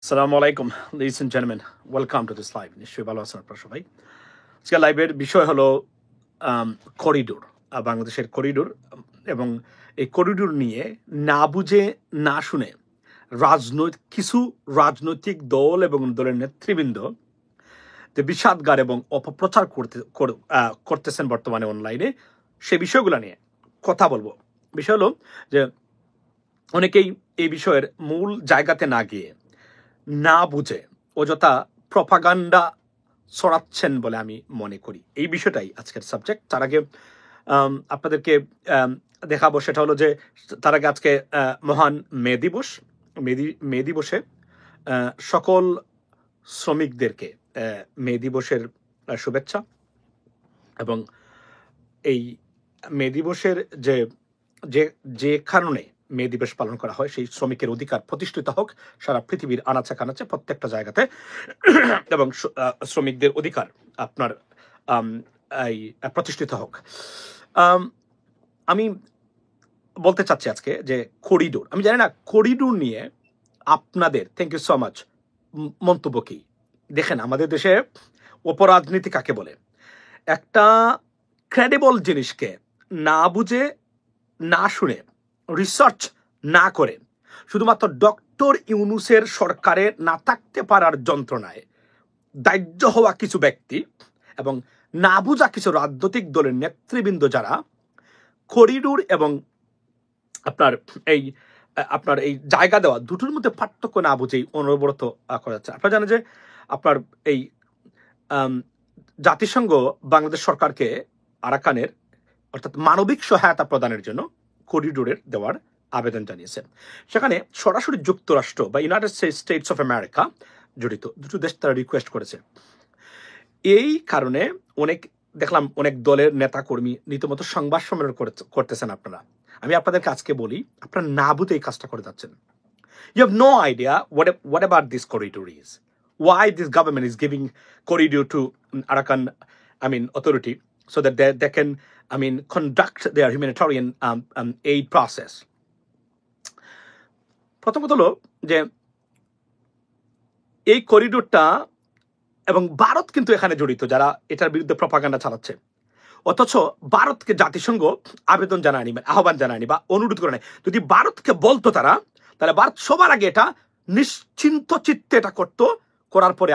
Assalamu alaikum, ladies and gentlemen. Welcome to this live. নিশ্চয়ই ভালো আছেন আপনারা সবাই। আজকে লাইভের বিষয় হলো করিডোর, বাংলাদেশের করিডোর এবং এই করিডোর নিয়ে না বুঝে না শুনে কিছু রাজনৈতিক দল এবং দলের নেতৃবৃন্দ যে বিষাদগার এবং অপপ্রচার করতেছেন বর্তমানে অনলাইনে, সেই বিষয়গুলো নিয়ে কথা বলবো। বিষয় হলো যে অনেকেই এই বিষয়ের মূল জায়গাতে না গিয়ে না বুঝে অযথা প্রপাগান্ডা ছড়াচ্ছেন বলে আমি মনে করি। এই বিষয়টাই আজকের সাবজেক্ট। তার আগে আপনাদেরকে দেখাবো সেটা হলো যে তার আগে আজকে মহান মে দিবসে সকল শ্রমিকদেরকে মে দিবসের শুভেচ্ছা। এবং এই মে দিবসের যে কারণে মে দিবস পালন করা হয়, সেই শ্রমিকের অধিকার প্রতিষ্ঠিত হোক সারা পৃথিবীর আনাচে কানাচে প্রত্যেকটা জায়গাতে, এবং শ্রমিকদের অধিকার আপনার এই প্রতিষ্ঠিত হোক। আমি বলতে চাচ্ছি আজকে যে করিডোর, আমি জানি না করিডোর নিয়ে আপনাদের থ্যাংক ইউ সো মাচ মন্তব্য কি। দেখেন, আমাদের দেশে অপরাজনীতি কাকে বলে? একটা ক্রেডিবল জিনিসকে না বুঝে না শুনে রিসার্চ না করে শুধুমাত্র ডক্টর ইউনূসের সরকারে না থাকতে পারার যন্ত্রণায় দাহ্য হওয়া কিছু ব্যক্তি এবং না বুঝা কিছু রাজনৈতিক দলের নেতৃবৃন্দ যারা করিডোর এবং আপনার এই জায়গা দেওয়া দুটোর মধ্যে পার্থক্য না বুঝেই অনবরত করা যাচ্ছে। আপনারা জানেন যে আপনার এই জাতিসংঘ বাংলাদেশ সরকারকে আরাকানের অর্থাৎ মানবিক সহায়তা প্রদানের জন্য করিডোরের দেওয়ার আবেদন জানিয়েছে। সেখানে সরাসরি যুক্তরাষ্ট্র বা ইউনাইটেড স্টেটস অফ আমেরিকা জড়িত, দুটো দেশ তারা রিকোয়েস্ট করেছে। এই কারণে দেখলাম অনেক দলের নেতা কর্মী রীতিমতো সংবাদ সম্মেলন করতেছেন। আমি আপনাদেরকে আজকে বলি, আপনারা না বুঝে এই কাজটা করে যাচ্ছেন। You have no idea what about this corridor is. Why this government is giving corridor to Arakan, authority, so that they can, conduct their humanitarian aid process. প্রথমত হলো যে এই করিডোরটা এবং ভারত কিন্তু এখানে জড়িত, যারা এটার বিরুদ্ধে প্রপাগান্ডা চালাচ্ছে। অথচ ভারতকে জাতিসংঘ আহ্বান জানায়নি বা অনুরোধ করে নাই। যদি ভারতকে বলতো তাহলে ভারত সবার আগে এটা নিশ্চিন্ত চিত্তে এটা করার পরে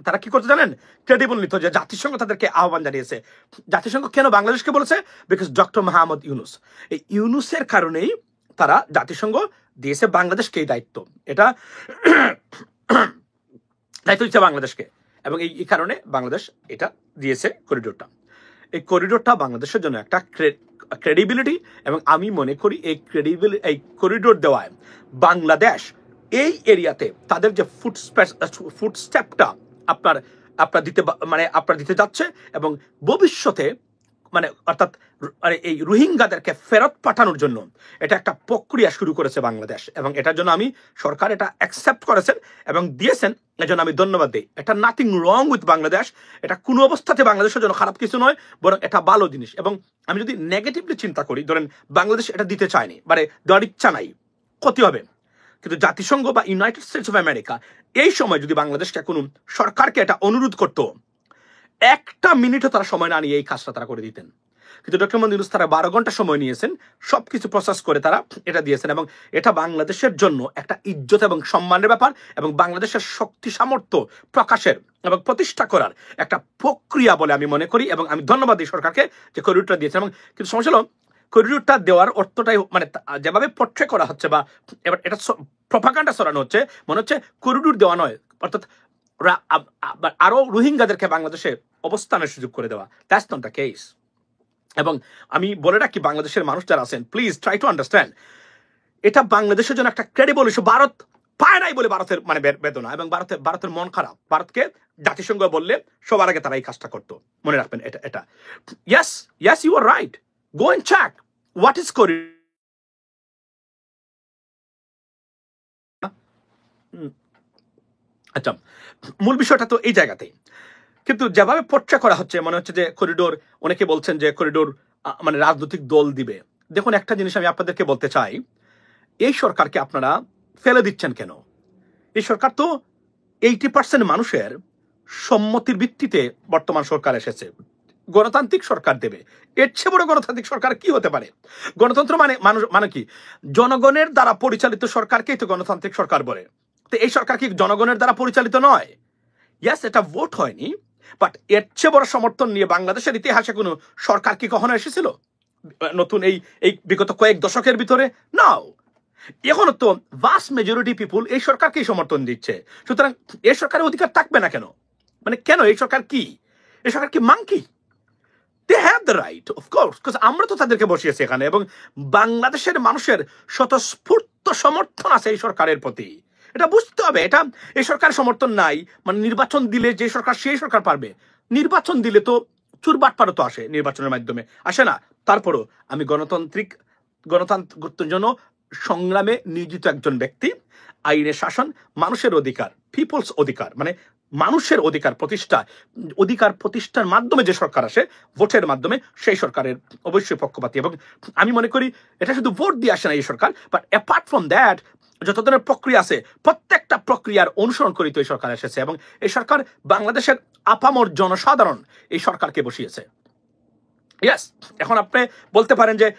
তারা কি করতে জানেন? ক্রেডিবল নিত যে জাতিসংঘ তাদেরকে আহ্বান জানিয়েছে। জাতিসংঘ কেন বাংলাদেশকে বলেছে? বিকজ ডক্টর মোহাম্মদ ইউনূস, এই ইউনূসের কারণেই তারা জাতিসংঘ দিয়েছে বাংলাদেশকে এই দায়িত্ব। এটা দায়িত্ব দিচ্ছে বাংলাদেশকে, এবং এই কারণে বাংলাদেশ এটা দিয়েছে করিডোরটা। এই করিডোরটা বাংলাদেশের জন্য একটা ক্রেডিবিলিটি, এবং আমি মনে করি এই করিডোর দেওয়ায় বাংলাদেশ এই এরিয়াতে তাদের যে ফুটস্টেপটা আপনার দিতে যাচ্ছে, এবং ভবিষ্যতে অর্থাৎ এই রোহিঙ্গাদেরকে ফেরত পাঠানোর জন্য এটা একটা প্রক্রিয়া শুরু করেছে বাংলাদেশ, এবং এটার জন্য সরকার এটা অ্যাকসেপ্ট করেছেন এবং দিয়েছেন। এজন্য আমি ধন্যবাদ দিই। এটা নাথিং রং উইথ বাংলাদেশ, এটা কোনো অবস্থাতে বাংলাদেশের জন্য খারাপ কিছু নয়, বরং এটা ভালো জিনিস। এবং আমি যদি নেগেটিভলি চিন্তা করি, ধরেন বাংলাদেশ এটা দিতে চায়নি, দেওয়ার ইচ্ছা নাই, ক্ষতি হবে। কিন্তু জাতিসংঘ বা ইউনাইটেড স্টেটস অফ আমেরিকা এই সময় যদি বাংলাদেশকে কোনো সরকারকে এটা অনুরোধ করতো, একটা মিনিটও তারা সময় না নিয়ে এই কাজটা তারা করে দিতেন। কিন্তু ডক্টর মোহাম্মদ ইউনূস তারা 12 ঘন্টা সময় নিয়েছেন, সবকিছু প্রসেস করে তারা এটা দিয়েছেন। এবং এটা বাংলাদেশের জন্য একটা ইজ্জত এবং সম্মানের ব্যাপার, এবং বাংলাদেশের শক্তি সামর্থ্য প্রকাশের এবং প্রতিষ্ঠা করার একটা প্রক্রিয়া বলে আমি মনে করি। এবং আমি ধন্যবাদ দিই সরকারকে যে করিডোরটা দিয়েছে। এবং কিন্তু সমস্যা হলো, করিডোরটা দেওয়ার অর্থটাই যেভাবে পোট্রে করা হচ্ছে বা এবার এটা প্রপাগান্ডা ছড়ানো হচ্ছে, মনে হচ্ছে করিডোর দেওয়া নয়, অর্থাৎ আরো রোহিঙ্গাদেরকে বাংলাদেশে অবস্থানের সুযোগ করে দেওয়া। That's not the case. এবং আমি বলে রাখি, বাংলাদেশের মানুষ যারা আছেন, প্লিজ ট্রাই টু আন্ডারস্ট্যান্ড, এটা বাংলাদেশের জন্য একটা ক্রেডিবল ইস্যু। ভারত পায় নাই বলে ভারতের বেদনা, এবং ভারতের মন খারাপ। ভারতকে জাতিসংঘ বললে সবার আগে তারা এই কাজটা করতো। মনে রাখবেন এটা। Yes you are right, go and check what is corridor. আচ্ছা, মূল বিষয়টা তো এই জায়গাতেই। কিন্তু যেভাবে পোট্রে করা হচ্ছে, মনে হচ্ছে যে করিডোর, অনেকে বলছেন যে করিডোর রাজনৈতিক দল দিবে। দেখুন, একটা জিনিস আমি আপনাদেরকে বলতে চাই, এই সরকারকে আপনারা ফেলে দিচ্ছেন কেন? এই সরকার তো 80% মানুষের সম্মতির ভিত্তিতে বর্তমান সরকার এসেছে। গণতান্ত্রিক সরকার দেবে, এর চেয়ে বড় গণতান্ত্রিক সরকার কি হতে পারে? গণতন্ত্র মানে মানুষ মানে কি? জনগণের দ্বারা পরিচালিত সরকারকেই তো গণতান্ত্রিক সরকার বলে। তো এই সরকার কি জনগণের দ্বারা পরিচালিত নয়? ইয়াস, এটা ভোট হয়নি, বাট এর চেয়ে বড় সমর্থন নিয়ে বাংলাদেশের ইতিহাসে কোনো সরকার কি কখনো এসেছিল নতুন এই বিগত কয়েক দশকের ভিতরে? নাও। এখন তো ভাস্ট মেজরিটি পিপুল এই সরকারকেই সমর্থন দিচ্ছে। সুতরাং এই সরকারের অধিকার থাকবে না কেন? মানে কেন? এই সরকার কি? এই সরকার কি monkey? They have the right, of course, because আমরা তো তাদেরকে বসিয়েছি এখানে, এবং বাংলাদেশের মানুষের স্বতঃস্ফূর্ত সমর্থন আছে এই সরকারের প্রতি। এটা বুঝতে হবে। এটা এই সরকারের সমর্থন নাই মানে নির্বাচন দিলে যে সরকার সেই সরকার পারবে? নির্বাচন দিলে তো চুরবাটপাড়ও তো আসে, নির্বাচনের মাধ্যমে আসে না? তারপরও আমি গণতন্ত্রের জন্য সংগ্রামে নিয়োজিত একজন ব্যক্তি। আইনের শাসন, মানুষের অধিকার, পিপলস অধিকার, মানে মানুষের অধিকার প্রতিষ্ঠার মাধ্যমে যে সরকার আসে ভোটের মাধ্যমে, সেই সরকারের অবশ্যই পক্ষপাতী। এবং আমি মনে করি এটা শুধু ভোট দিয়ে আসে না এই সরকার, বাট অ্যাপার্ট ফ্রম দ্যাট যত ধরনের প্রক্রিয়া আছে প্রত্যেকটা প্রক্রিয়ার অনুসরণ করি তো এই সরকার এসেছে। এবং এই সরকার বাংলাদেশের আপামর জনসাধারণ এই সরকারকে বসিয়েছে। ইয়েস, এখন আপনি বলতে পারেন যে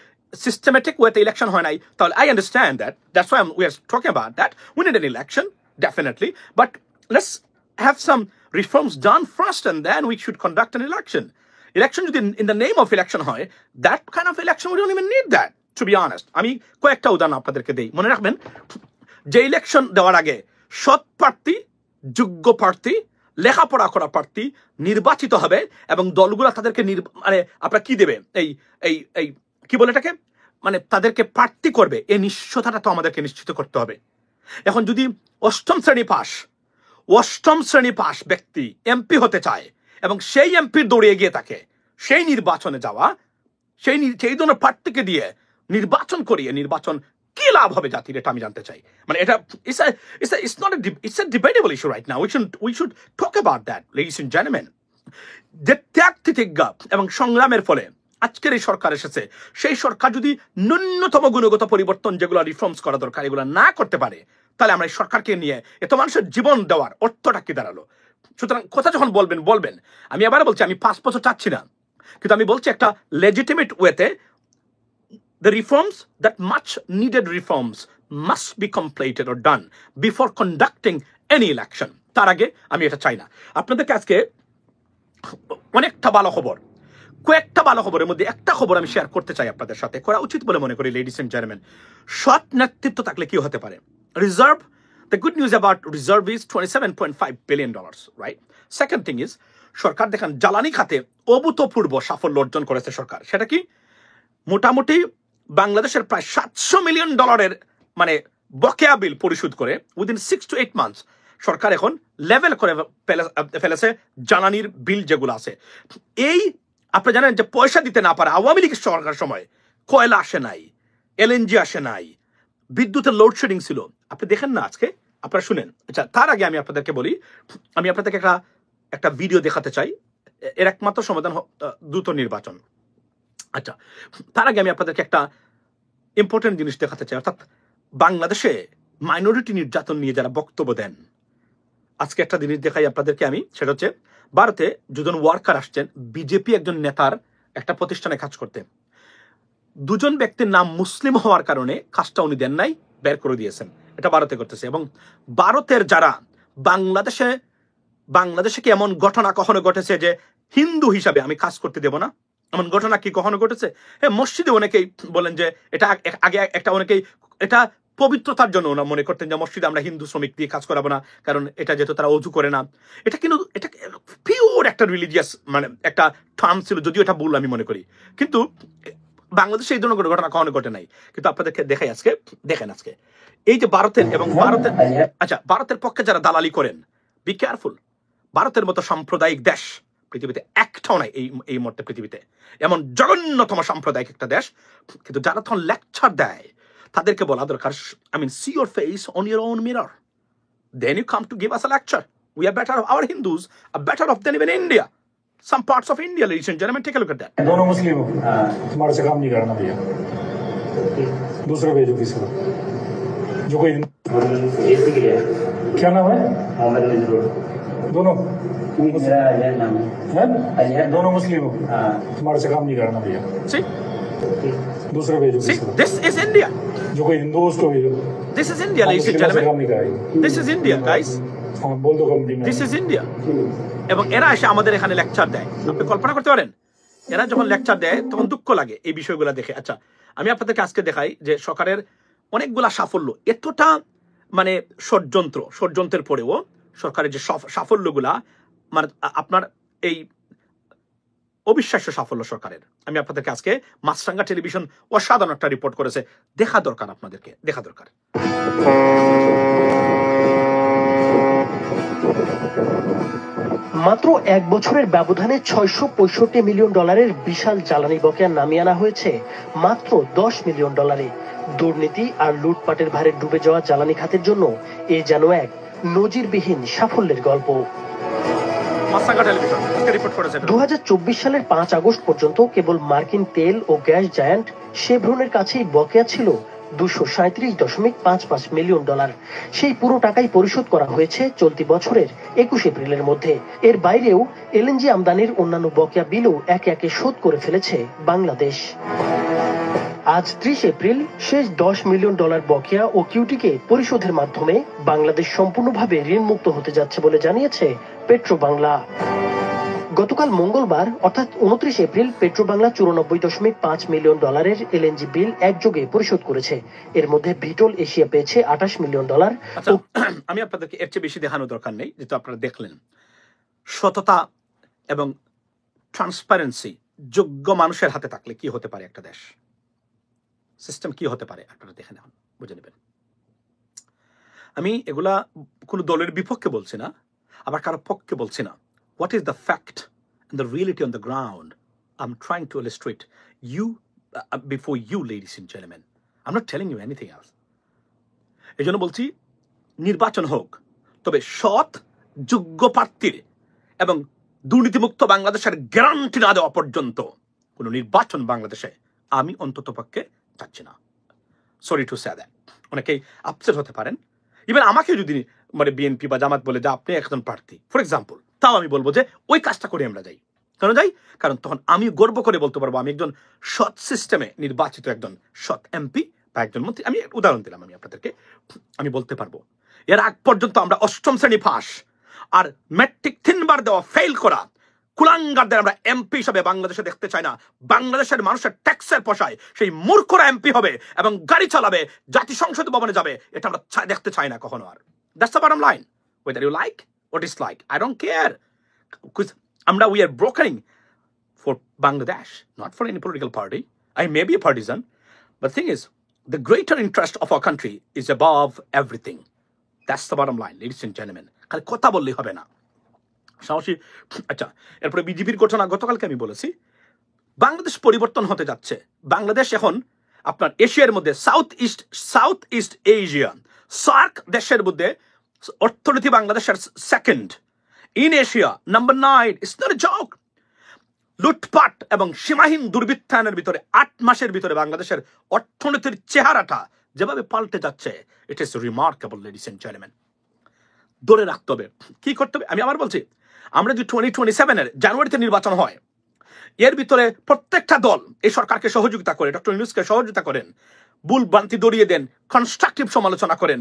systematic ওয়েতে ইলেকশন হয় নাই, তাহলে I understand that. That's why we are talking about that. We need an election, definitely. But let's have some reforms done first and then we should conduct an election. Election যদি in the name of election হয়, that kind of election we don't even need that, to be honest. আমি কয়েকটা উদাহরণ আপনাদেরকে দেই। মনে রাখবেন যে ইলেকশন দেওয়ার আগে সৎ প্রার্থী, যোগ্য প্রার্থী, লেখাপড়া করা প্রার্থী নির্বাচিত হবে এবং দলগুলো তাদেরকে মানে আপনারা কি দেবে, এই কি বলে এটাকে, মানে তাদেরকে প্রার্থী করবে, এই নিশ্চয়তাটা তো আমাদেরকে নিশ্চিত করতে হবে। এখন যদি অষ্টম শ্রেণী পাশ ব্যক্তি এমপি হতে চায় এবং সেই এমপির দৌড়িয়ে গিয়ে তাকে সেই নির্বাচনে যাওয়া, সেই ধরনের প্রার্থীকে দিয়ে নির্বাচন করিয়ে নির্বাচন কি লাভ হবে জাতির, এটা আমি জানতে চাই। মানে এটা it's a debatable issue right now. We should talk about that, ladies and gentlemen. যে ত্যাগ তিতিজ্ঞা এবং সংগ্রামের ফলে আজকের এই সরকার এসেছে, সেই সরকার যদি ন্যূনতম গুণগত পরিবর্তন যেগুলো রিফর্মস করা দরকার এগুলো না করতে পারে, তাহলে আমরা এই সরকারকে নিয়ে এত মানুষের জীবন দেওয়ার অর্থটা কি দাঁড়ালো? সুতরাং কথা যখন বলবেন, আমি আবার বলছি আমি 5 বছর চাচ্ছি না, কিন্তু আমি বলছি একটা লেজিটিমেট ওয়েতে the reforms, that much needed reforms must be completed or done before conducting any election. তার আগে আমি এটা চাই না। আপনাদেরকে আজকে অনেকটা ভালো খবর, কয়েকটা ভালো খবরের মধ্যে একটা খবর আমি শেয়ার করতে চাই আপনাদের সাথে, করা উচিত বলে মনে করি। লেডিস এন্ড জেন্টলম্যান, সৎ নেতৃত্ব থাকলে কি হতে পারে? Reserve, the good news about reserve is $27.5 billion, right? Second thing is সরকার দেখেন জ্বালানি খাতে অভূতপূর্ব সাফল্য অর্জন করেছে সরকার। সেটা কি? মোটামুটি বাংলাদেশের প্রায় $700 মিলিয়ন মানে বকেয়া বিল পরিশোধ করে উইদিন 6 to 8 months সরকার এখন লেভেল করে ফেলেছে জ্বালানির বিল যেগুলো আছে। এই আপনি জানেন যে পয়সা দিতে না পারে আওয়ামী লীগের সরকার সময় কয়লা আসে নাই, এলএনজি আসে নাই, বিদ্যুতের লোডশেডিং ছিল। আপনি দেখেন না আজকে, আপনারা শুনেন। আচ্ছা, তার আগে আমি আপনাদেরকে বলি, আমি আপনাদেরকে একটা ভিডিও দেখাতে চাই। এর একমাত্র সমাধান দ্রুত নির্বাচন। আচ্ছা, তার আগে আমি আপনাদেরকে একটা ইম্পর্টেন্ট জিনিস দেখাতে চাই, অর্থাৎ বাংলাদেশে মাইনরিটি নির্যাতন নিয়ে যারা বক্তব্য দেন। আজকে একটা জিনিস দেখাই আপনাদেরকে আমি, সেটা হচ্ছে ভারতে দুজন ওয়ার্কার আসছেন বিজেপি একজন নেতার একটা প্রতিষ্ঠানে কাজ করতে। দুজন ব্যক্তির নাম মুসলিম হওয়ার কারণে কাজটা উনি দেন নাই, বের করে দিয়েছেন। এটা ভারতে করতেছে। এবং ভারতের যারা বাংলাদেশে কি এমন ঘটনা কখনো ঘটেছে যে হিন্দু হিসাবে আমি কাজ করতে দেব না? এমন ঘটনা কি কখনো ঘটেছে? হ্যাঁ, মসজিদে অনেকেই বলেন যে এটা আগে একটা অনেকেই এটা পবিত্রতার জন্য ওরা মনে করতেন যে মসজিদে আমরা হিন্দু শ্রমিক দিয়ে কাজ করাবো না, কারণ এটা যেহেতু তারা অজু করে না। এটা কিন্তু এটা পিওর একটা রিলিজিয়াস মানে একটা টার্ম ছিল, যদিও এটা ভুল আমি মনে করি। কিন্তু বাংলাদেশে এই ধরনের ঘটনা কখনো ঘটে নাই। কিন্তু আপনাদেরকে দেখাই আজকে, দেখেন আজকে এই যে ভারতের পক্ষে যারা দালালি করেন, বি কেয়ারফুল। ভারতের মতো সাম্প্রদায়িক দেশ পৃথিবীতে একটাও নাই এই মুহূর্তে পৃথিবীতে, এমন জঘন্যতম সাম্প্রদায়িক একটা দেশ। কিন্তু যারা তখন লেকচার দেয় তাদেরকে বলা দরকার, I mean, see your face on your own mirror. Then you come to give us a lecture. We are better off, our Hindus are better off than even India. Some parts of India, ladies and gentlemen, take a look at that. दोनों मुस्लिम हो, तुम्हारे से काम नहीं करना भैया, दूसरा भेजो किसी को जो कोई क्या नाम है? मोहम्मद नजरुल। दोनों मेरा अजहर नाम है। हैं? अजहर। दोनों मुस्लिम हो? हाँ। तुम्हारे से काम नहीं करना भैया। See? दूसरा भेजो। See? दूसरा। This is India. जो कोई हिंदू हो उसको भेजो। This is India, ladies and मुस्लिमों से gentlemen. काम नहीं कराएगी। This is India, guys. हाँ बोल दो कंपनी में। This is India. এবং এরা এসে আমাদের এখানে লেকচার দেয়। আপনি কল্পনা করতে পারেন? এরা যখন লেকচার দেয় তখন দুঃখ লাগে এই বিষয়গুলো দেখে। আচ্ছা, আমি আপনাদেরকে আজকে দেখাই যে সরকারের অনেকগুলা সাফল্য, এতটা মানে ষড়যন্ত্রের পরেও সরকারের যে সাফল্যগুলা, মানে আপনার এই অবিশ্বাস্য সাফল্য সরকারের। আমি আপনাদেরকে আজকে মাছরাঙ্গা টেলিভিশন অসাধারণ একটা রিপোর্ট করেছে, দেখা দরকার, আপনাদেরকে দেখা দরকার। মাত্র এক বছরের ব্যবধানে $665 মিলিয়ন বিশাল জ্বালানি বকেয়া নামিয়ে আনা হয়েছে মাত্র $10 মিলিয়ন। দুর্নীতি আর লুটপাটের ভারে ডুবে যাওয়া জ্বালানি খাতের জন্য এ যেন এক নজিরবিহীন সাফল্যের গল্প। 2024 সালের 5 আগস্ট পর্যন্ত কেবল মার্কিন তেল ও গ্যাস জায়ান্ট শেভরনের কাছেই বকেয়া ছিল $237.55 মিলিয়ন। সেই পুরো টাকাই পরিশোধ করা হয়েছে চলতি বছরের 21 এপ্রিলের মধ্যে। এর বাইরেও এলএনজি আমদানির অন্যান্য বকেয়া বিলও একে একে শোধ করে ফেলেছে বাংলাদেশ। আজ 30 এপ্রিল শেষ $10 মিলিয়ন বকেয়া ও কিউটিকে পরিশোধের মাধ্যমে বাংলাদেশ সম্পূর্ণভাবে ঋণমুক্ত হতে যাচ্ছে বলে জানিয়েছে পেট্রোবাংলা। গতকাল মঙ্গলবার অর্থাৎ 29 এপ্রিল পেট্রোবাংলা $94.5 মিলিয়ন এলএনজি বিল একযোগে পরিশোধ করেছে। এর মধ্যে ভিটল এশিয়া পেয়েছে $28 মিলিয়ন। আমি আপনাদেরকে এর চেয়ে বেশি দেখানোর দরকার নেই, যেহেতু আপনারা দেখলেন। সততা এবং ট্রান্সপারেন্সি যোগ্য মানুষের হাতে থাকলে কি হতে পারে একটা দেশ, সিস্টেম কি হতে পারে, আপনারা দেখে নেন, বুঝে নেবেন। আমি এগুলা কোনো দলের বিপক্ষে বলছি না, আবার কারো পক্ষে বলছি না। What is the fact and the reality on the ground? I'm trying to illustrate you before you, ladies and gentlemen. I'm not telling you anything else. এই জন্য বলছি নির্বাচন হোক, তবে সৎ যোগ্য প্রার্থীর এবং দুর্নীতিমুক্ত বাংলাদেশের গ্যারান্টি না দেওয়া পর্যন্ত কোনো নির্বাচন বাংলাদেশে আমি অন্তত পক্ষে চাচ্ছি না। Sorry to say that. অনেকেই আপসেট হতে পারেন। ইভেন আমাকে যদি মানে বিএনপি বা জামাত বলে যে আপনি একজন প্রার্থী ফর এক্সাম্পল, তাও আমি বলবো যে ওই কাজটা করে আমরা যাই। কেন যাই? কারণ তখন আমি গর্ব করে বলতে পারবো আমি একজন সৎ সিস্টেমে নির্বাচিত একজন সৎ এমপি বা একজন মন্ত্রী। আমি উদাহরণ দিলাম আমি আপনাদেরকে, আমি বলতে পারবো। এর আগ পর্যন্ত আমরা 8ম শ্রেণী পাস আর ম্যাট্রিক 3 বার দেওয়া ফেল করা কুলাঙ্গারদের আমরা এমপি হিসাবে বাংলাদেশে দেখতে চাই না। বাংলাদেশের মানুষের ট্যাক্সের পয়সায় সেই মূর্খরা এমপি হবে এবং গাড়ি চালাবে, জাতীয় সংসদ ভবনে যাবে, এটা আমরা দেখতে চাই না কখনো আর। That's the bottom line. Whether you like or dislike, I don't care. Because we are brokering for Bangladesh, not for any political party. I may be a partisan, but the thing is, the greater interest of our country is above everything. That's the bottom line, ladies and gentlemen. খালি কথা বললেই হবে না, সাহসী। আচ্ছা, এরপরে বিজেপির ঘটনা গতকালকে আমি বলেছি, বাংলাদেশ পরিবর্তন হতে যাচ্ছে। বাংলাদেশ এখন আপনার এশিয়ার মধ্যে সাউথ ইস্ট এশিয়া সার্ক দেশের মধ্যে অর্থনীতি বাংলাদেশের second in Asia, number 9। It's not a joke. লুটপাট এবং সীমাহীন দুর্বৃত্তায়নের ভিতরে 8 মাসের ভিতরে বাংলাদেশের অর্থনীতির চেহারাটা যেভাবে পাল্টে যাচ্ছে, it is remarkable, ladies and gentleman. ধরে রাখতে হবে। কি করতে হবে? আমি আবার বলছি, আমরা যদি 2027 জানুয়ারিতে নির্বাচন হয়, এর ভিতরে প্রত্যেকটা দল এই সরকারকে সহযোগিতা করে, ডক্টর ইউনূসকে সহযোগিতা করেন, ভুল ভ্রান্তি দড়িয়ে দেন, কনস্ট্রাকটিভ সমালোচনা করেন,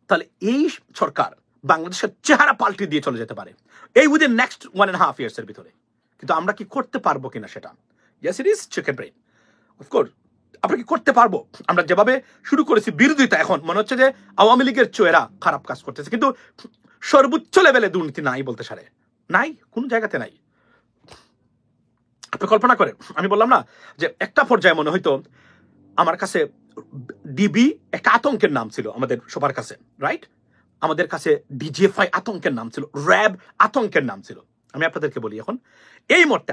তাহলে এই সরকার বাংলাদেশের চেহারা পাল্টে দিয়ে চলে যেতে পারে এই উইদিন নেক্সট 1.5 ইয়ার্স এর ভিতরে। কিন্তু আমরা কি করতে পারবো কিনা সেটা, yes it is chicken brain, of course. আমরা কি করতে পারবো? আমরা যেভাবে শুরু করেছি বিরোধিতা, এখন মনে হচ্ছে যে আওয়ামী লীগের চোয়েরা খারাপ কাজ করতেছে, কিন্তু সর্বোচ্চ লেভেলে দুর্নীতি নাই বলতে সারে, নাই, কোন জায়গাতে নাই। আপনি কল্পনা করেন, আমি বললাম না যে একটা পর্যায়ে মনে হয়তো আমার কাছে ডিবি একটা আতঙ্কের নাম ছিল আমাদের সবার কাছে, রাইট? আমাদের কাছে ডিজিএফআই আতঙ্কের নাম ছিল, র্যাব আতঙ্কের নাম ছিল। আমি আপনাদেরকে বলি, এখন এই মুহূর্তে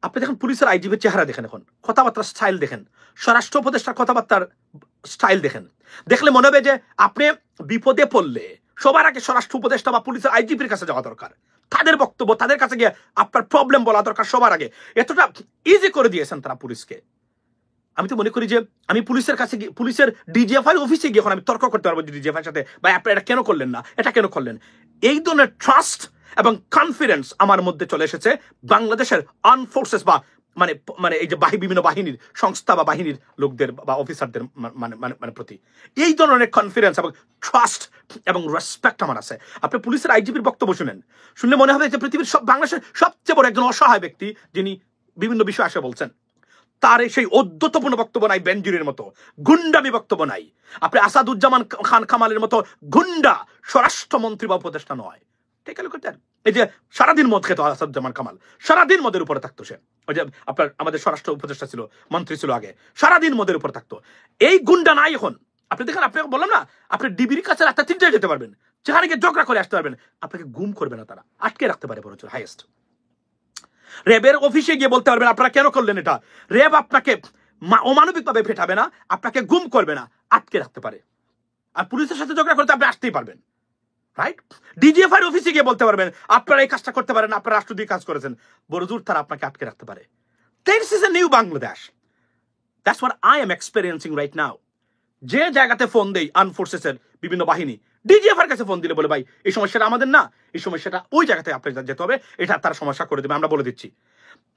আপনি দেখেন পুলিশের আইজিপির চেহারা দেখেন, এখন কথাবার্তার স্টাইল দেখেন, স্বরাষ্ট্র উপদেষ্টার কথাবার্তার স্টাইল দেখেন, দেখলে মনে হবে যে আপনি বিপদে পড়লে সবার আগে স্বরাষ্ট্র উপদেষ্টা বা পুলিশের আইজিপির কাছে যাওয়া দরকার, তাদের বক্তব্য, তাদের কাছে গিয়ে আপনার প্রবলেম বলা দরকার সবার আগে। এতটা ইজি করে দিয়েছেন তারা পুলিশকে। আমি তো মনে করি যে আমি পুলিশের কাছে গিয়ে, পুলিশের ডিজিএফআই অফিসে গিয়ে এখন আমি তর্ক করতে পারবো ডিজিএফআই সাথে, বা আপনারা এটা কেন করলেন না, এটা কেন করলেন। এই ধরনের ট্রাস্ট এবং কনফিডেন্স আমার মধ্যে চলে এসেছে বাংলাদেশের আর্ম ফোর্সেস বা মানে মানে এই যে বিভিন্ন বাহিনীর সংস্থা বা বাহিনীর লোকদের বা অফিসারদের মানে মানে মানে প্রতি এই ধরনের কনফিডেন্স এবং ট্রাস্ট এবং রেসপেক্ট আমার আছে। আপনি পুলিশের আইজিপির বক্তব্য শুনলে মনে হবে যে পৃথিবীর বাংলাদেশের সবচেয়ে বড় একজন অসহায় ব্যক্তি যিনি বিভিন্ন বিষয় আসে বলছেন, তার সেই অদ্যতপূর্ণ বক্তব্য নাই, বেনজিরের মতো গুন্ডামি বক্তব্য নাই। আপনি আসাদুজ্জামান খান কামালের মতো গুন্ডা স্বরাষ্ট্রমন্ত্রী বা উপদেষ্টা নয়। ঠিক আছে, এই যে সারাদিন মদ খেত আসাদুজ্জামান কামাল, সারাদিন মদের উপরে থাকতো সে। ওই যে আপনার আমাদের স্বরাষ্ট্র উপদেষ্টা ছিল, মন্ত্রী ছিল আগে, সারাদিন মদের উপরে থাকতো। এই গুন্ডা নাই এখন। আপনি দেখেন, আপনাকে বললাম না, আপনি ডিবির কাছে রাত্রে 3টায় যেতে পারবেন, যেখানে গিয়ে ঝগড়া করে আসতে পারবেন, আপনাকে গুম করবে না, তারা আটকে রাখতে পারে বরঞ্চ হাইয়েস্ট। র্যাবের অফিসে গিয়ে বলতে পারবেন আপনারা কেন করলেন এটা, র্যাব আপনাকে অমানবিকভাবে ফেটাবে না, আপনাকে গুম করবে না, আটকে রাখতে পারে। আর পুলিশের সাথে ঝগড়া করতে আপনি আসতেই পারবেন, রাইট? ডিজিএফআই অফিসে গিয়ে বলতে পারবেন আপনারা এই কাজটা করতে পারেন, আপনারা রাষ্ট্র দিয়ে কাজ করেছেন, বড়জোর তারা আপনাকে আটকে রাখতে পারে। This is a new Bangladesh. That's what I am experiencing right now. যে জায়গাতে ফোন দেই আর্ম ফোর্সেসের বিভিন্ন বাহিনী, ডিজিএফআই কাছে ফোন দিলে বলে ভাই এই সমস্যাটা আমাদের না, এই সমস্যাটা ওই জায়গাতে আপনার যেতে হবে, এটা তার সমস্যা করে দেবে, আমরা বলে দিচ্ছি।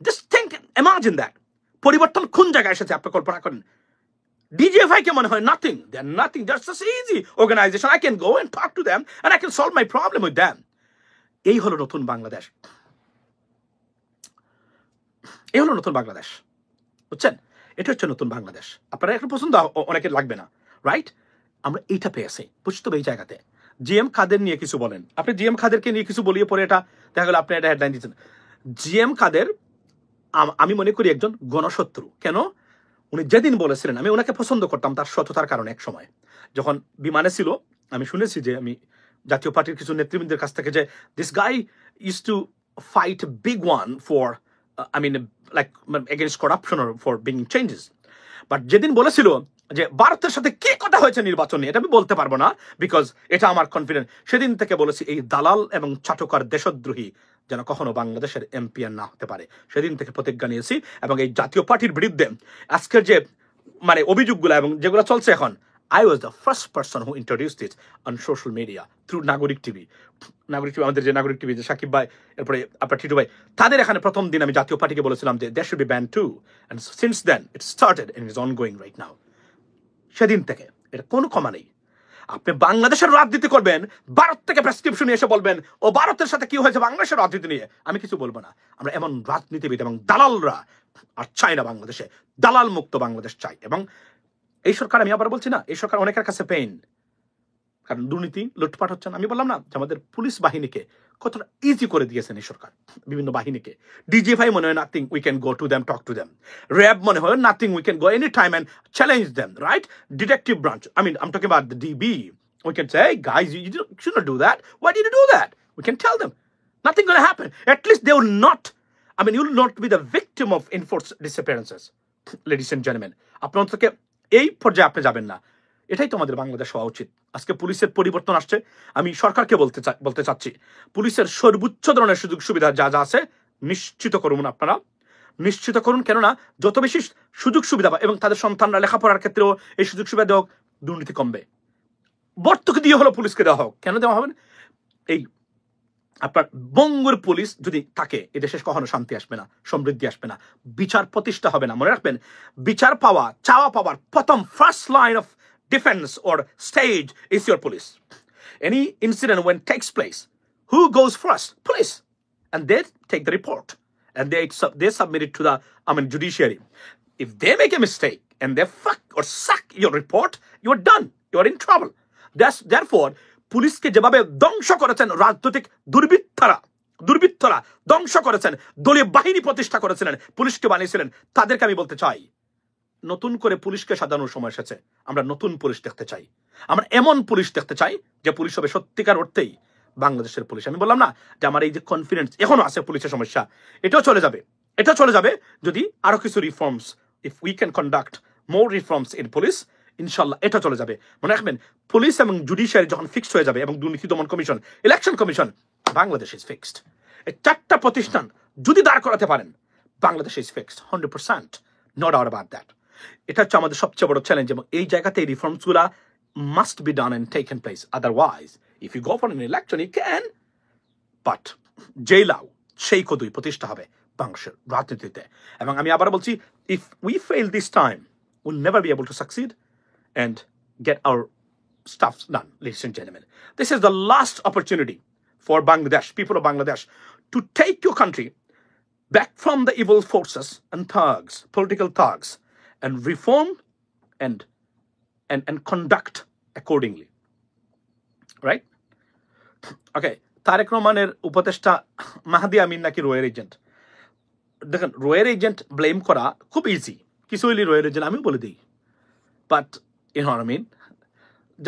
Just think, imagine that. পরিবর্তন কোন জায়গায় এসেছে আপনি কল্পনা করেন। DGFI কে মনে হয় nothing, they're nothing, that's just easy organization, I can go and talk to them and I can solve my problem with them. এই হলো নতুন বাংলাদেশ, এই হলো নতুন বাংলাদেশ, বুঝছেন? এটা হচ্ছে নতুন বাংলাদেশ। আপনারা এখন পছন্দ অনেকের লাগবে না, রাইট? আমরা এইটা পেয়েছি, বুঝতে হবে। এই জায়গাতে জিএম কাদের নিয়ে কিছু বলেন, আপনি জিএম কাদেরকে নিয়ে কিছু বলিয়ে পরে এটা দেখা গেল আপনি এটা হেডলাইন দিচ্ছেন। জিএম কাদের আমি মনে করি একজন গণশত্রু। কেন? উনি যেদিন বলেছিলেন, আমি ওনাকে পছন্দ করতাম তার সততার কারণে। এক সময় যখন বিমানে ছিল, আমি শুনেছি যে আমি জাতীয় পার্টির কিছু নেতৃবৃন্দের কাছ থেকে যে this guy use to fight big one for I mean like against corruption or for bringing changes, but যেদিন বলেছিল যে ভারতের সাথে কি কথা হয়েছে নির্বাচন নিয়ে, এটা আমি বলতে পারবো না বিকজ এটা আমার কনফিডেন্স। সেদিন থেকে বলেছি এই দালাল এবং চাটকার দেশদ্রোহী যেন কখনো বাংলাদেশের এমপিআর না হতে পারে। সেদিন থেকে প্রতিজ্ঞা নিয়েছি এবং এই জাতীয় পার্টির বিরুদ্ধে আজকের যে মানে অভিযোগগুলো এবং যেগুলো চলছে এখন, I was the first person who introduced it on social media through Nagorik TV. Nagorik TV, আমাদের যে নাগরিক টিভি, যে সাকিব ভাই, এরপরে আপনার টিটু ভাই, তাদের এখানে প্রথম দিন আমি জাতীয় পার্টিকে বলেছিলাম যে there should be banned too, and since then it started and it is ongoing right now. সেদিন থেকে এটা কোনো ক্ষমা নেই। আপনি বাংলাদেশের রাজনীতি করবেন, ভারত থেকে প্রেসক্রিপশন এসে বলবেন ও ভারতের সাথে কি হয়েছে বাংলাদেশের রাজনীতি নিয়ে, আমি কিছু বলবো না। আমরা এমন রাজনীতিবিদ এবং দালালরা আর চাই না বাংলাদেশে, দালাল মুক্ত বাংলাদেশ চাই। এবং এই সরকার, আমি আবার বলছি না, এই সরকার অনেকের কাছে পেইন, কারণ দুর্নীতি লুটপাট হচ্ছে না। আমি বললাম না যে আমাদের পুলিশ বাহিনীকে কতটা ইজি করে দিয়েছেন এই সরকার, বিভিন্ন বাহিনীকে। ডিজিএফআই মনে হয় nothing, we can go to them, talk to them. RAB মনে হয় nothing, we can go any time and challenge them, right? Detective branch, I mean I'm talking about the DB, we can say hey guys, you should not do that, why did you do that? We can tell them nothing gonna happen. At least they will not, I mean you will not be the victim of enforced disappearances. Ladies and gentlemen, আপনার থেকে এই পর্যায়ে আপনি যাবেন না, এটাই তো আমাদের বাংলাদেশ হওয়া উচিত। আজকে পুলিশের পরিবর্তন আসছে, আমি সরকারকে বলতে চাচ্ছি পুলিশের সর্বোচ্চ ধরনের সুযোগ সুবিধা যা যা আছে নিশ্চিত করুন, আপনারা নিশ্চিত করুন। কেননা যত বেশি সুযোগ সুবিধা এবং তাদের সন্তানরা লেখাপড়ার ক্ষেত্রেও এই সুযোগ সুবিধা দেওয়া হোক, দুর্নীতি কমবে। ভর্তুকি দিয়ে হলো পুলিশকে দেওয়া হোক, কেন দেওয়া হবে? এই আপনার বঙ্গের পুলিশ যদি থাকে, এই দেশে কখনো শান্তি আসবে না, সমৃদ্ধি আসবে না, বিচার প্রতিষ্ঠা হবে না। মনে রাখবেন, বিচার পাওয়া, চাওয়া পাওয়ার প্রথম first line of defense or stage is your police. Any incident when takes place, who goes first? Police. And they take the report and they submit it to the judiciary. If they make a mistake and they fuck or suck your report, you're done, you're in trouble. Therefore police ke jebabe dongso korechen rajnotik দুর্বৃত্তরা ধ্বংস করেছেন, দলীয় বাহিনী প্রতিষ্ঠা করেছিলেন, পুলিশকে বানিয়েছিলেন, তাদেরকে আমি বলতে চাই নতুন করে পুলিশকে সাজানোর সময় এসেছে। আমরা নতুন পুলিশ দেখতে চাই, আমরা এমন পুলিশ দেখতে চাই যে পুলিশ হবে সত্যিকার অর্থেই বাংলাদেশের পুলিশ। আমি বললাম না যে আমার এই যে কনফিডেন্স এখনো আছে পুলিশের সমস্যা, এটাও চলে যাবে, এটা চলে যাবে যদি আরো কিছু reforms, if we can conduct more reforms in police, ইনশাল্লাহ এটা চলে যাবে। মনে রাখবেন, পুলিশ এবং জুডিশিয়ারি যখন ফিক্সড হয়ে যাবে এবং দুর্নীতি দমন commission, election commission, Bangladesh is fixed. এই চারটা প্রতিষ্ঠান যদি দাঁড় করাতে পারেন, Bangladesh is fixed 100%, no doubt about that. এটা হচ্ছে আমাদের সবচেয়ে বড় চ্যালেঞ্জ, এবং এই জায়গাতে এই রিফর্মসগুলা must be done and taken place. Otherwise if you go for an election you can, but জেলাও সেই কদুই প্রতিষ্ঠা হবে বাংলাদেশের রাজনীতিতে। এবং আমি আবার বলছি, if we fail this time will never be able to succeed and get our stuff done, ladies and gentlemen. This is the last opportunity for Bangladesh, people of Bangladesh, to take your country back from the evil forces and thugs, political thugs, and reform and conduct accordingly. Right? Okay. Tarique রহমানের উপদেষ্টা মাহাদি আমিন নাকি রোয়ের agent. দেখেন, রোয়ের agent blame করা খুব easy, কিছু হইলে রোয়ের agent আমিও বলে দিই, বাট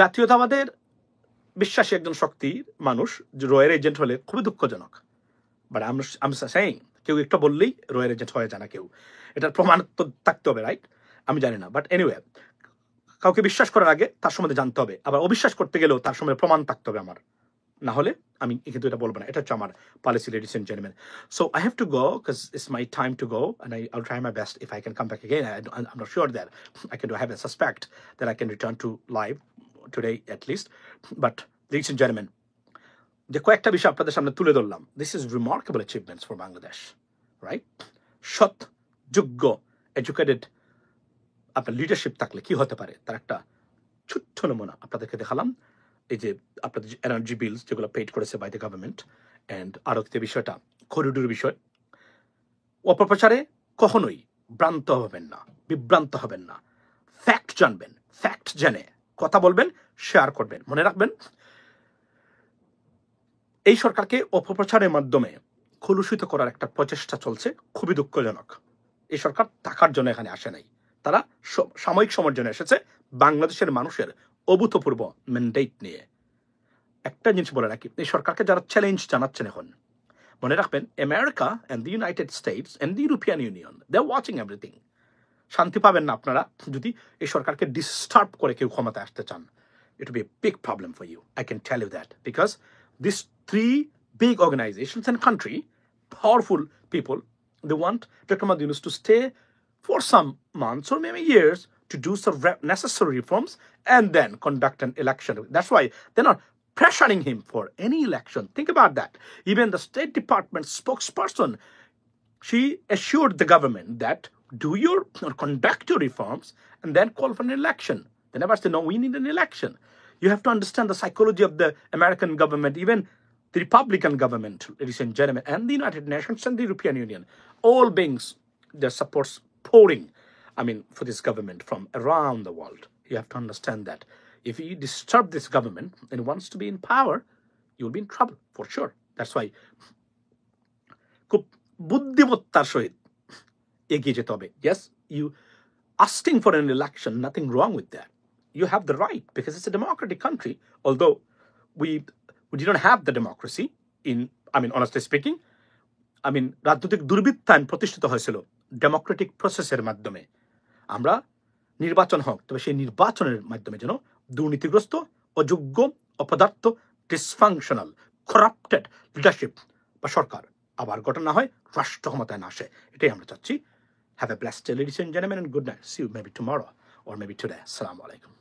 জাতীয়তাবাদের বিশ্বাসী একজন শক্তির মানুষ রয়ের এজেন্ট হলে খুবই দুঃখজনক। বাট আমি সেইং কেউ একটু বললেই রয়ের এজেন্ট হয়ে যায় না কেউ, এটার প্রমাণ তো থাকতে হবে, রাইট? আমি জানি না, বাট এনিওয়ে, কাউকে বিশ্বাস করার আগে তার সম্বন্ধে জানতে হবে, আবার অবিশ্বাস করতে গেলেও তার সম্বন্ধে প্রমাণ থাকতে হবে আমার, না হলে আমি কিন্তু এটা বলবো না। এটা হচ্ছে আমার policy, ladies and gentleman. So I have to go because it's my time to go, and I'll try my best if I can come back again. I'm not sure that I can do. I have a suspect that I can return to live today at least. But ladies and gentlemen, যে কয়েকটা বিষয় আপনাদের সামনে তুলে ধরলাম, this is remarkable achievements for Bangladesh, right? সৎ, যোগ্য, educated আপনার লিডারশিপ থাকলে কি হতে পারে তার একটা ছোট্ট নমুনা আপনাদেরকে দেখালাম। এই যে আপনাদের এনার্জি বিলস যেগুলো পেড করেছে বাই দ্য গভর্নমেন্ট, অ্যান্ড আরও যে বিষয়টা করিডোর বিষয়, অপপ্রচারে কখনোই ভ্রান্ত হবেন না, বিভ্রান্ত হবেন না, ফ্যাক্ট জানবেন, ফ্যাক্ট জেনে কথা বলবেন, শেয়ার করবেন। মনে রাখবেন, এই সরকারকে অপপ্রচারের মাধ্যমে কলুষিত করার একটা প্রচেষ্টা চলছে, খুবই দুঃখজনক। এই সরকার টাকার জন্য এখানে আসে নাই, তারা সাময়িক সময়ের জন্য এসেছে বাংলাদেশের মানুষের অভূতপূর্ব ম্যান্ডেট নিয়ে। একটা জিনিস বলে রাখি, এই সরকারকে যারা চ্যালেঞ্জ জানাচ্ছেন এখন, মনে রাখবেন, America and the United States and the European Union, they are watching everything. শান্তি পাবেন না আপনারা যদি এই সরকারকে ডিস্টার্ব করে কেউ ক্ষমতায় আসতে চান। It will be a big problem for you, I can tell you that, because these three big organizations and country, powerful people, they want Dr. Mohamed Yunus to stay for some months or maybe years to do some necessary reforms and then conduct an election. That's why they're not pressuring him for any election. Think about that. Even the State Department spokesperson, she assured the government that do your or conduct your reforms and then call for an election. They never said, no, we need an election. You have to understand the psychology of the American government, even the Republican government, ladies and gentlemen, and the United Nations and the European Union, all beings, their supports pouring, for this government from around the world. You have to understand that. If you disturb this government and wants to be in power, you'll be in trouble, for sure. That's why, খুব বুদ্ধিমত্তার সহিত এগিয়ে যেতে হবে। Yes, you asking for an election, nothing wrong with that. You have the right, because it's a democratic country, although we didn't have the democracy in, honestly speaking, রাজনৈতিক দুর্বৃত্তায়ন প্রতিষ্ঠিত হয়েছিল Democratic প্রসেসের মাধ্যমে। আমরা নির্বাচন হোক, তবে সেই নির্বাচনের মাধ্যমে যেন দুর্নীতিগ্রস্ত, অযোগ্য, অপদার্থ, ডিসফাংশনাল, করাপ্টেড লিডারশিপ বা সরকার আবার গঠন না হয়, রাষ্ট্র ক্ষমতায় না আসে, এটাই আমরা চাচ্ছি। Have a blessed day, ladies and gentlemen, and good night. See you maybe tomorrow or maybe today. Assalamu alaikum.